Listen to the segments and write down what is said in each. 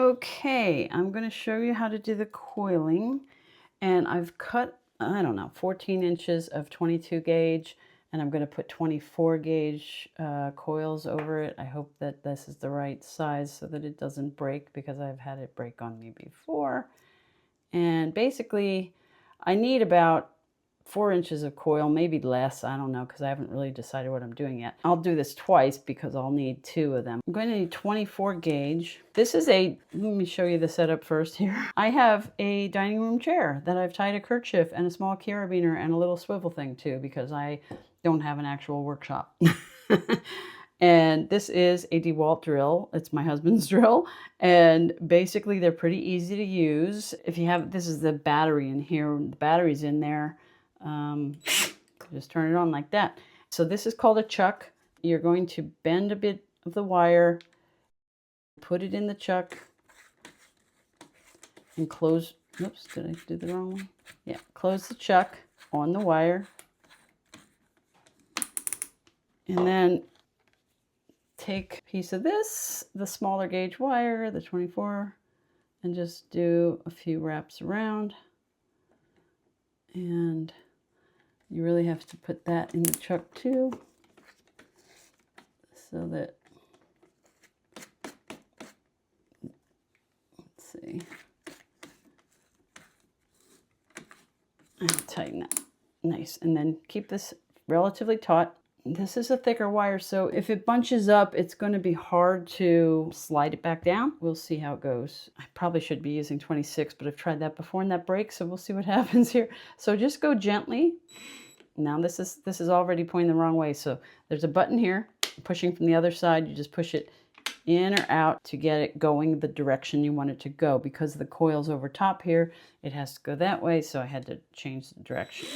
Okay, I'm going to show you how to do the coiling, and I've cut, I don't know, 14 inches of 22 gauge, and I'm going to put 24 gauge coils over it. I hope that this is the right size so that it doesn't break, because I've had it break on me before. And basically, I need about 4 inches of coil, maybe less, I don't know, because I haven't really decided what I'm doing yet. I'll do this twice because I'll need 2 of them. I'm going to need 24 gauge. This is let me show you the setup first here. I have a dining room chair that I've tied a kerchief and a small carabiner and a little swivel thing to, because I don't have an actual workshop. And this is a DeWalt drill. It's my husband's drill. And basically they're pretty easy to use. If you have, this is the battery in here. The battery's in there. Just turn it on like that. So this is called a chuck. You're going to bend a bit of the wire, put it in the chuck, and close. Oops, did I do the wrong one? Yeah, close the chuck on the wire. And then take a piece of this, the smaller gauge wire, the 24, and just do a few wraps around. And you really have to put that in the chuck too, so that, let's see, I'll tighten that. Nice. And then keep this relatively taut. This is a thicker wire, so if it bunches up, it's going to be hard to slide it back down. We'll see how it goes. I probably should be using 26, but I've tried that before and that breaks, so we'll see what happens here. So just go gently. Now this is already pointing the wrong way, so there's a button here. Pushing from the other side, you just push it in or out to get it going the direction you want it to go. Because the coil's over top here, it has to go that way, so I had to change the direction.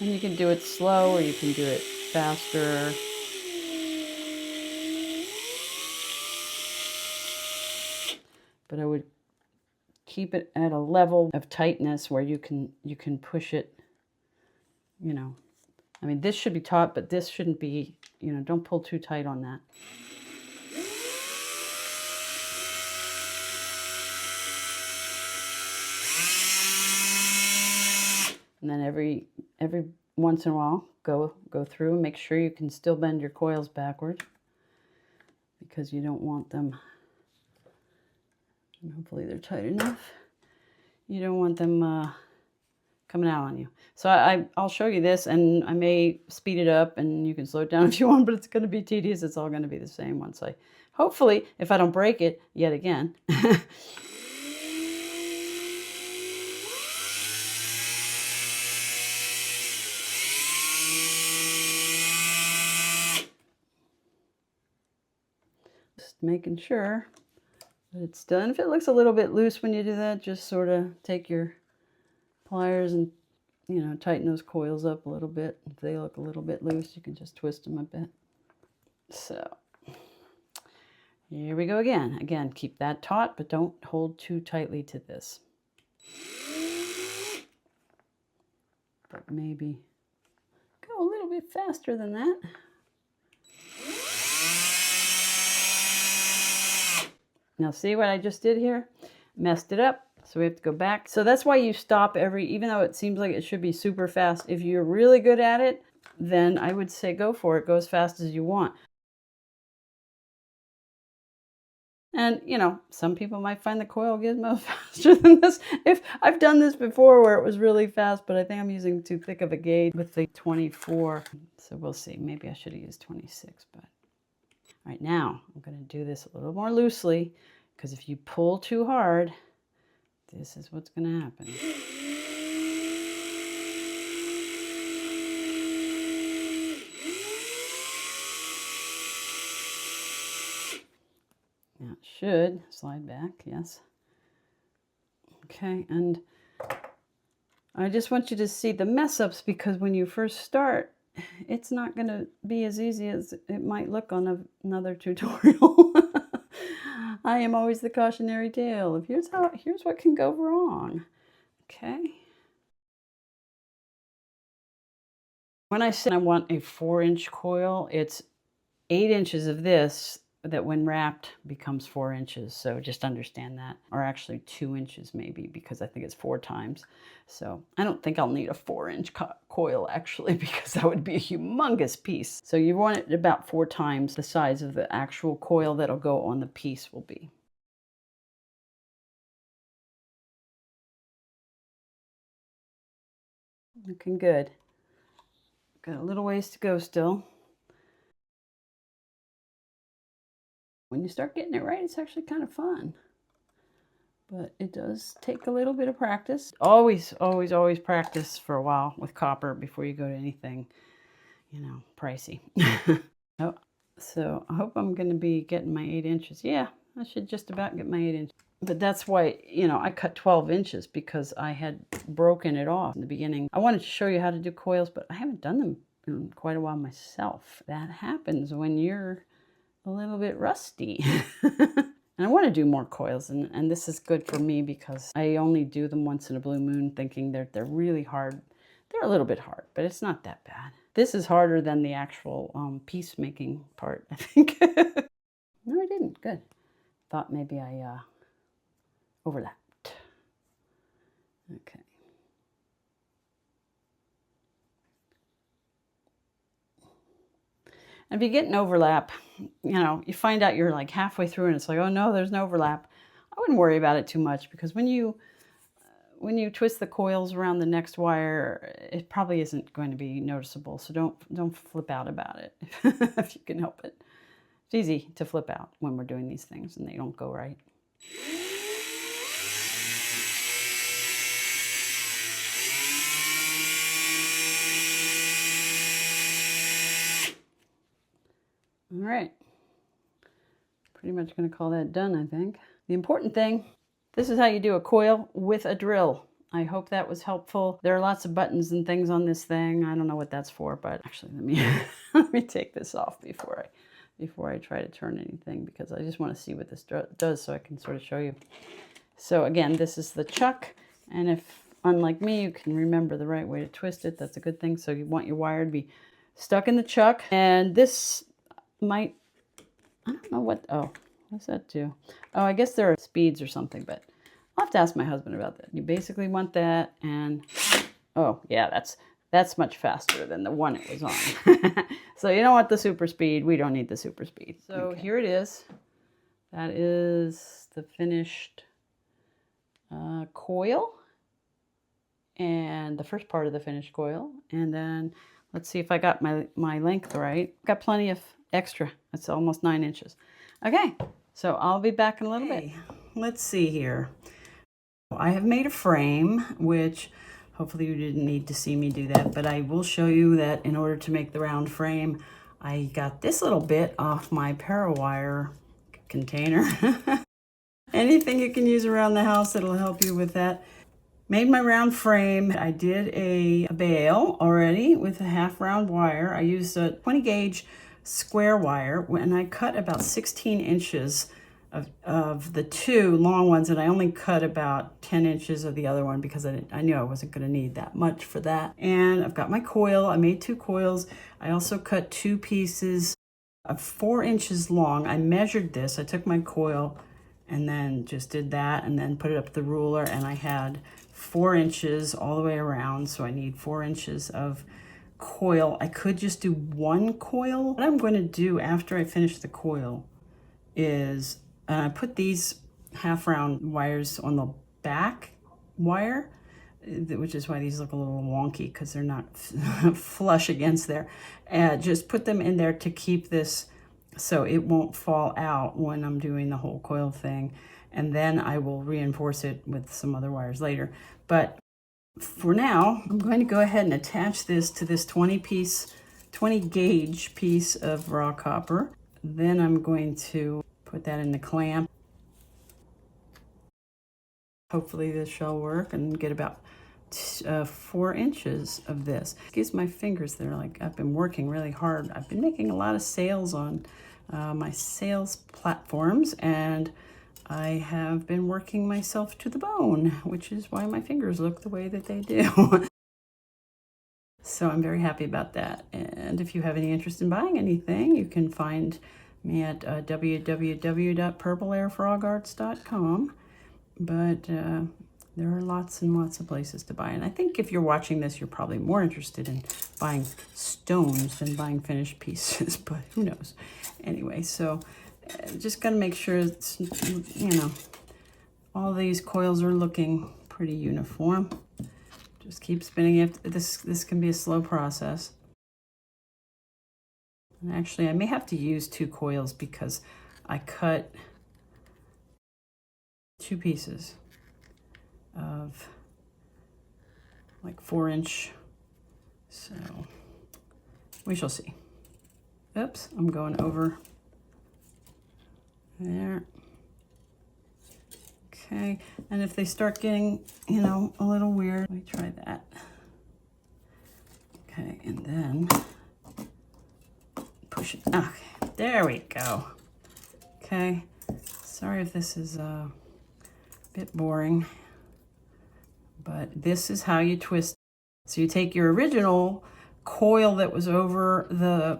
And you can do it slow or you can do it faster. But I would keep it at a level of tightness where you can push it, you know. I mean, this should be taut, but this shouldn't be, you know, don't pull too tight on that. And then every once in a while, go through and make sure you can still bend your coils backward, because you don't want them, and hopefully they're tight enough. You don't want them coming out on you. So I'll show you this, and I may speed it up and you can slow it down if you want, but it's going to be tedious. It's all going to be the same once hopefully, if I don't break it yet again. Just making sure that it's done. If it looks a little bit loose when you do that, just sort of take your pliers and, you know, tighten those coils up a little bit. If they look a little bit loose, you can just twist them a bit. So here we go again. Again, keep that taut, but don't hold too tightly to this. But maybe go a little bit faster than that. Now see what I just did here? Messed it up, so we have to go back. So that's why you stop even though it seems like it should be super fast. If you're really good at it, then I would say go for it. Go as fast as you want. And, you know, some people might find the coil gizmo faster than this. If I've done this before where it was really fast, but I think I'm using too thick of a gauge with the 24. So we'll see. Maybe I should have used 26, but... All right, now I'm going to do this a little more loosely, because if you pull too hard, this is what's going to happen. Now it should slide back, yes. Okay, and I just want you to see the mess ups, because when you first start, it's not going to be as easy as it might look on another tutorial. I am always the cautionary tale of here's what can go wrong. Okay. When I say I want a 4-inch coil, it's 8 inches of this that when wrapped becomes 4 inches. So just understand that, or actually 2 inches maybe, because I think it's 4 times. So I don't think I'll need a 4-inch coil actually, because that would be a humongous piece. So you want it about 4 times the size of the actual coil that'll go on the piece will be. Looking good. Got a little ways to go still. When you start getting it right, it's actually kind of fun. But it does take a little bit of practice. Always, always, always practice for a while with copper before you go to anything, you know, pricey. Oh, so I hope I'm going to be getting my 8 inches. Yeah, I should just about get my 8 inches. But that's why, you know, I cut 12 inches because I had broken it off in the beginning. I wanted to show you how to do coils, but I haven't done them in quite a while myself. That happens when you're a little bit rusty. And I want to do more coils, and this is good for me because I only do them once in a blue moon, thinking they're really hard. They're a little bit hard, but it's not that bad. This is harder than the actual piece making part, I think. No, I didn't. Good. Thought maybe I overlapped. Okay. And if you get an overlap, you know, you find out you're like halfway through and it's like, oh no, there's no overlap. I wouldn't worry about it too much, because when you twist the coils around the next wire, it probably isn't going to be noticeable. So don't flip out about it if you can help it. It's easy to flip out when we're doing these things and they don't go right. All right, pretty much going to call that done, I think. The important thing, this is how you do a coil with a drill. I hope that was helpful. There are lots of buttons and things on this thing. I don't know what that's for, but actually let me let me take this off before I try to turn anything, because I just want to see what this does so I can sort of show you. So again, this is the chuck, and if, unlike me, you can remember the right way to twist it, that's a good thing. So you want your wire to be stuck in the chuck, and this might, I don't know what, oh, what's that do? Oh, I guess there are speeds or something, but I'll have to ask my husband about that. You basically want that, and oh yeah, that's much faster than the one it was on. So you don't want the super speed. We don't need the super speed. So okay. Here it is. That is the finished coil, and the first part of the finished coil. And then let's see if I got my length right. Got plenty of extra. It's almost 9 inches. Okay, so I'll be back in a little bit. Let's see here. I have made a frame, which hopefully you didn't need to see me do that, but I will show you that in order to make the round frame, I got this little bit off my para-wire container. Anything you can use around the house that'll help you with that. Made my round frame. I did a bail already with a half round wire. I used a 20 gauge square wire, and I cut about 16 inches of the 2 long ones, and I only cut about 10 inches of the other one because I knew I wasn't going to need that much for that. And I've got my coil. I made 2 coils. I also cut 2 pieces of 4 inches long. I measured this. I took my coil and then just did that, and then put it up with the ruler, and I had 4 inches all the way around, so I need 4 inches of coil. I could just do 1 coil. What I'm going to do after I finish the coil is put these half round wires on the back wire, which is why these look a little wonky because they're not flush against there. Just put them in there to keep this so it won't fall out when I'm doing the whole coil thing. And then I will reinforce it with some other wires later. But for now, I'm going to go ahead and attach this to this 20 gauge piece of raw copper. Then I'm going to put that in the clamp. Hopefully this shall work, and get about 4 inches of this. Excuse my fingers, they're like, I've been working really hard. I've been making a lot of sales on my sales platforms, and I have been working myself to the bone, which is why my fingers look the way that they do. So I'm very happy about that. And if you have any interest in buying anything, you can find me at www.purpleairfrogarts.com. But there are lots and lots of places to buy. And I think if you're watching this, you're probably more interested in buying stones than buying finished pieces, but who knows. Anyway, so just gotta make sure it's, you know, all these coils are looking pretty uniform. Just keep spinning it. This can be a slow process. And actually, I may have to use 2 coils because I cut 2 pieces of like 4-inch. So we shall see. Oops, I'm going over there. Okay, and if they start getting, you know, a little weird, let me try that. Okay, and then push it. Okay, there we go. Okay, sorry if this is a bit boring, but this is how you twist. So you take your original coil that was over the,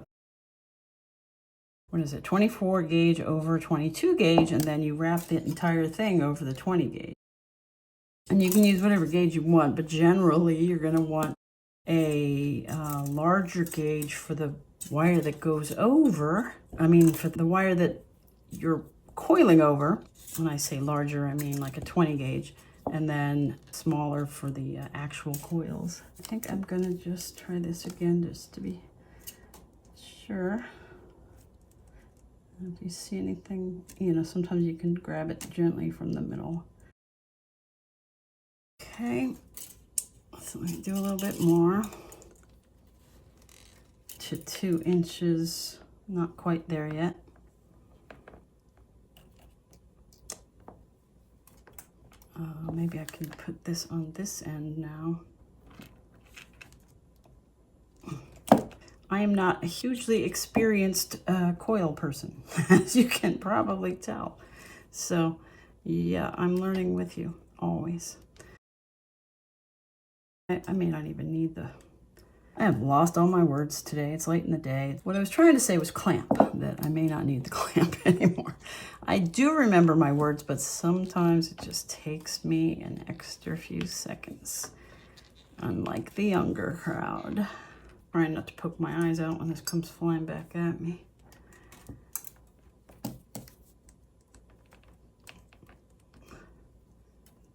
what is it, 24 gauge over 22 gauge, and then you wrap the entire thing over the 20 gauge. And you can use whatever gauge you want, but generally you're going to want a larger gauge for the wire that goes over. I mean, for the wire that you're coiling over. When I say larger, I mean like a 20 gauge, and then smaller for the actual coils. I think I'm going to just try this again just to be sure. If you see anything, you know, sometimes you can grab it gently from the middle. Okay, so let me do a little bit more to 2 inches, not quite there yet. Maybe I can put this on this end now. I am not a hugely experienced coil person, as you can probably tell. So yeah, I'm learning with you always. I may not even need the, I have lost all my words today. It's late in the day. What I was trying to say was clamp, that I may not need the clamp anymore. I do remember my words, but sometimes it just takes me an extra few seconds, unlike the younger crowd. Trying not to poke my eyes out when this comes flying back at me.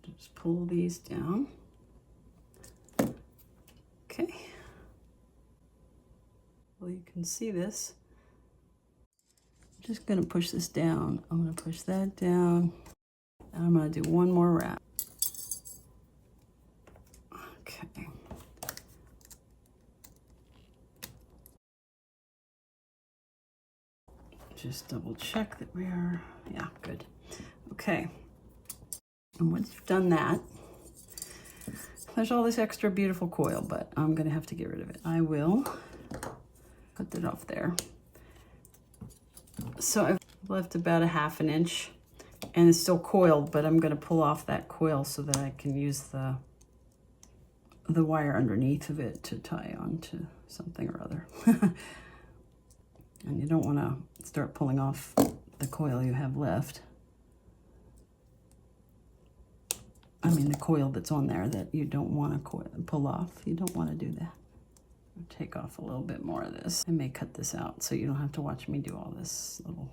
Just pull these down. Okay. Well, you can see this. I'm just gonna push this down. I'm gonna push that down. And I'm gonna do one more wrap. Okay. Just double check that we are, yeah, good. Okay, and once you've done that, there's all this extra beautiful coil, but I'm gonna have to get rid of it. I will put it off there. So I've left about a 1/2 inch, and it's still coiled, but I'm gonna pull off that coil so that I can use the wire underneath of it to tie onto something or other. And you don't want to start pulling off the coil you have left. I mean the coil that's on there that you don't want to pull off. You don't want to do that. I'll take off a little bit more of this. I may cut this out so you don't have to watch me do all this little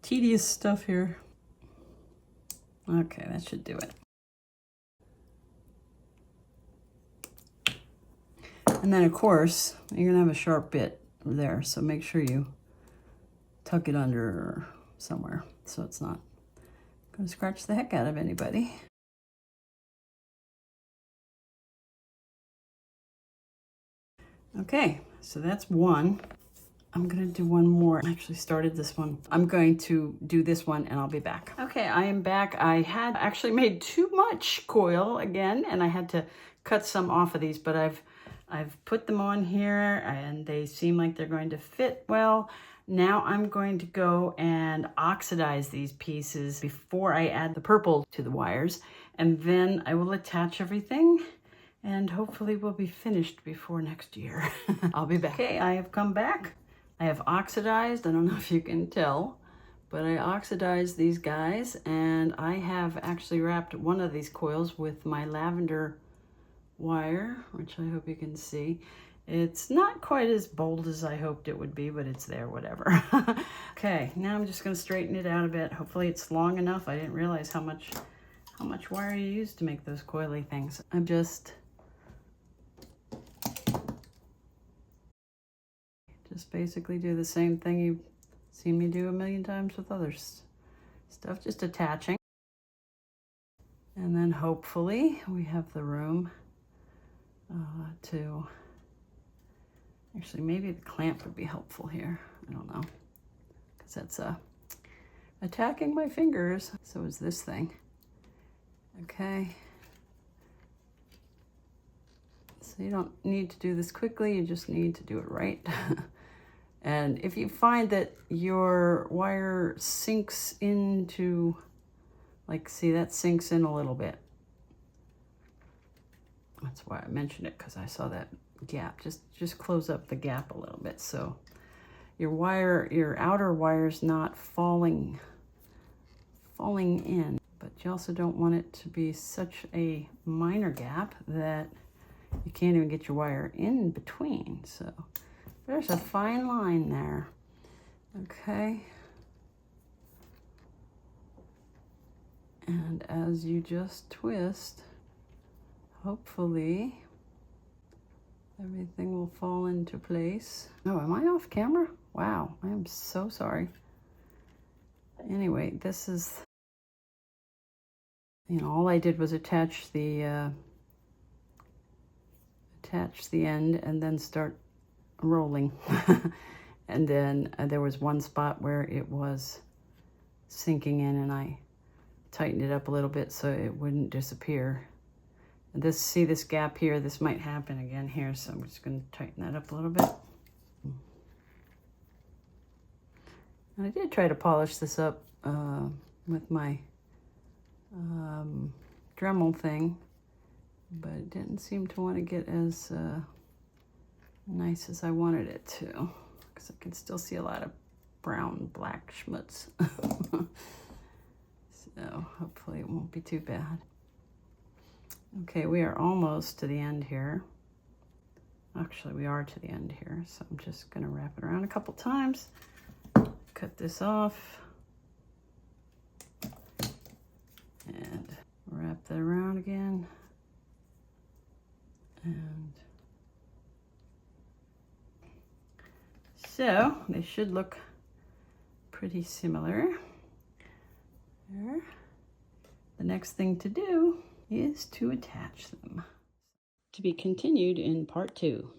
tedious stuff here. Okay, that should do it. And then of course, you're gonna have a sharp bit there, so make sure you tuck it under somewhere so it's not going to scratch the heck out of anybody. Okay, so that's one. I'm going to do one more. I actually started this one. I'm going to do this one and I'll be back. Okay, I am back. I had actually made too much coil again, and I had to cut some off of these, but I've put them on here and they seem like they're going to fit well. Now I'm going to go and oxidize these pieces before I add the purple to the wires, and then I will attach everything and hopefully we'll be finished before next year. I'll be back. Okay, I have come back. I have oxidized, I don't know if you can tell, but I oxidized these guys, and I have actually wrapped one of these coils with my lavender wire, which I hope you can see. It's not quite as bold as I hoped it would be, but it's there, whatever. Okay, now I'm just gonna straighten it out a bit. Hopefully it's long enough. I didn't realize how much wire you use to make those coily things. I'm just basically do the same thing you've seen me do a million times with other stuff, just attaching. And then hopefully we have the room to, actually maybe the clamp would be helpful here. I don't know, because that's attacking my fingers. So is this thing. Okay. So you don't need to do this quickly, you just need to do it right. And if you find that your wire sinks into, like, see, that sinks in a little bit. That's why I mentioned it, because I saw that gap. Just close up the gap a little bit so your outer wire's not falling in. But you also don't want it to be such a minor gap that you can't even get your wire in between. So there's a fine line there. Okay. And as you just twist, hopefully everything will fall into place. Oh, am I off camera? Wow, I am so sorry. Anyway, this is, you know, all I did was attach the end and then start rolling. And then there was one spot where it was sinking in, and I tightened it up a little bit so it wouldn't disappear. And see this gap here, this might happen again here, so I'm just going to tighten that up a little bit. And I did try to polish this up with my Dremel thing, but it didn't seem to want to get as nice as I wanted it to, because I can still see a lot of brown, black schmutz. So hopefully it won't be too bad. Okay, we are almost to the end here. Actually, we are to the end here, so I'm just going to wrap it around a couple times. Cut this off. And wrap that around again. And so they should look pretty similar. There. The next thing to do is to attach them. To be continued in part 2.